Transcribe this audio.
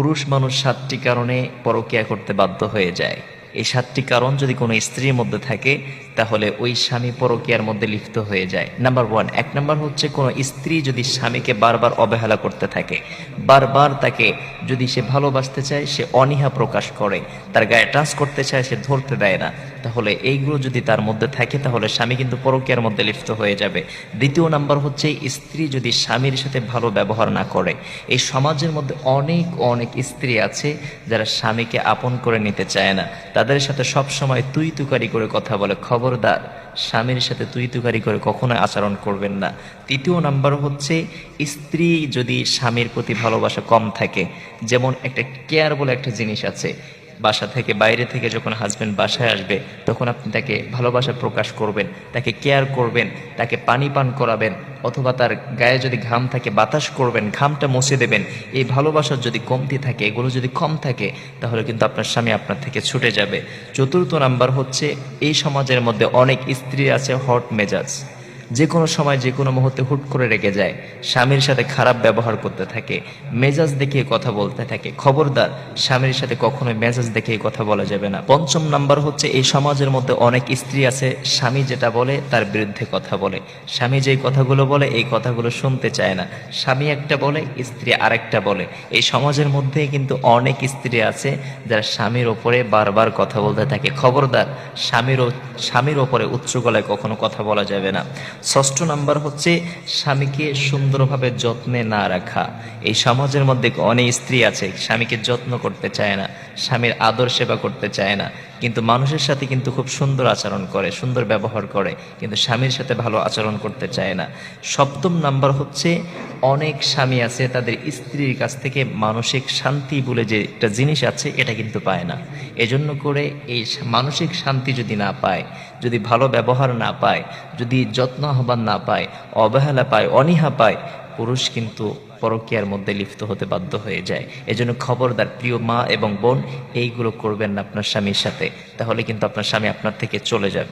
পুরুষ মানুষ 7টি কারণে পরকীয়া করতে বাধ্য হয়ে যায়। এই 7টি কারণ যদি কোনো স্ত্রীর মধ্যে থাকে তাহলে ওই স্বামী পরকীয়ার মধ্যে লিপ্ত হয়ে যায়। নাম্বার 1, এক নাম্বার হচ্ছে কোনো স্ত্রী যদি স্বামীকে বারবার অবহেলা করতে থাকে, বারবার তাকে যদি সে ভালোবাসতে চায় সে অনীহা প্রকাশ করে, তার গায়ে টাচ করতে চায় সে ধরতে দেয় না, তাহলে এইগুলো যদি তার মধ্যে থাকে তাহলে স্বামী কিন্তু পরকীয়ার মধ্যে লিপ্ত হয়ে যাবে। দ্বিতীয় নাম্বার হচ্ছে স্ত্রী যদি স্বামীর সাথে ভালো ব্যবহার না করে। এই সমাজের মধ্যে অনেক অনেক স্ত্রী আছে যারা স্বামীকে আপন করে নিতে চায় না, তাদের সাথে সব সময় তুই তুকারি করে কথা বলে। খবরদার, স্বামীর সাথে তুই তুকারি করে কখনোই আচরণ করবেন না। তৃতীয় নাম্বার হচ্ছে স্ত্রী যদি স্বামীর প্রতি ভালোবাসা কম থাকে, যেমন একটা কেয়ার বলে একটা জিনিস আছে, বাসা থেকে বাইরে থেকে যখন হাজবেন্ড বাসায় আসবে তখন আপনি তাকে ভালোবাসা প্রকাশ করবেন, তাকে কেয়ার করবেন, তাকে পানি পান করাবেন, অথবা তার গায়ে যদি ঘাম থাকে বাতাস করবেন, ঘামটা মুছে দেবেন। এই ভালোবাসার যদি কমতি থাকে, এগুলো যদি কম থাকে তাহলে কিন্তু আপনার স্বামী আপনার থেকে ছুটে যাবে। চতুর্থ নাম্বার হচ্ছে এই সমাজের মধ্যে অনেক স্ত্রী আছে হট মেজাজ, যে কোনো সময় যে কোনো মুহূর্তে হুট করে রেগে যায়, স্বামীর সাথে খারাপ ব্যবহার করতে থাকে, মেজাজ দেখিয়ে কথা বলতে থাকে। খবরদার, স্বামীর সাথে কখনোই মেজাজ দেখিয়ে কথা বলা যাবে না। পঞ্চম নাম্বার হচ্ছে এই সমাজের মধ্যে অনেক স্ত্রী আছে স্বামী যেটা বলে তার বিরুদ্ধে কথা বলে, স্বামী যেই কথাগুলো বলে এই কথাগুলো শুনতে চায় না, স্বামী একটা বলে স্ত্রী আরেকটা বলে। এই সমাজের মধ্যে কিন্তু অনেক স্ত্রী আছে যারা স্বামীর ওপরে বারবার কথা বলতে থাকে। খবরদার, স্বামীর ওপরে উচ্চ গলায় কখনো কথা বলা যাবে না। ষষ্ঠ নাম্বার হচ্ছে স্বামীকে সুন্দরভাবে যত্নে না রাখা। এই সমাজের মধ্যে অনেক স্ত্রী আছে স্বামীকে যত্ন করতে চায় না, স্বামীর আদর সেবা করতে চায় না, কিন্তু মানুষের সাথে কিন্তু খুব সুন্দর আচরণ করে, সুন্দর ব্যবহার করে, কিন্তু স্বামীর সাথে ভালো আচরণ করতে চায় না। সপ্তম নাম্বার হচ্ছে অনেক স্বামী আছে তাদের স্ত্রীর কাছ থেকে মানসিক শান্তি বলে যে একটা জিনিস আছে এটা কিন্তু পায় না। এজন্য করে এই মানসিক শান্তি যদি না পায়, যদি ভালো ব্যবহার না পায়, যদি যত্ন আহ্বান না পায়, অবহেলা পায়, অনীহা পায়, পুরুষ কিন্তু পরকীয়ার মধ্যে লিপ্ত হতে বাধ্য হয়ে যায়। এজন্য খবরদার প্রিয় মা এবং বোন, এইগুলো করবেন না আপনার স্বামীর সাথে, তাহলে কিন্তু আপনার স্বামী আপনার থেকে চলে যাবে।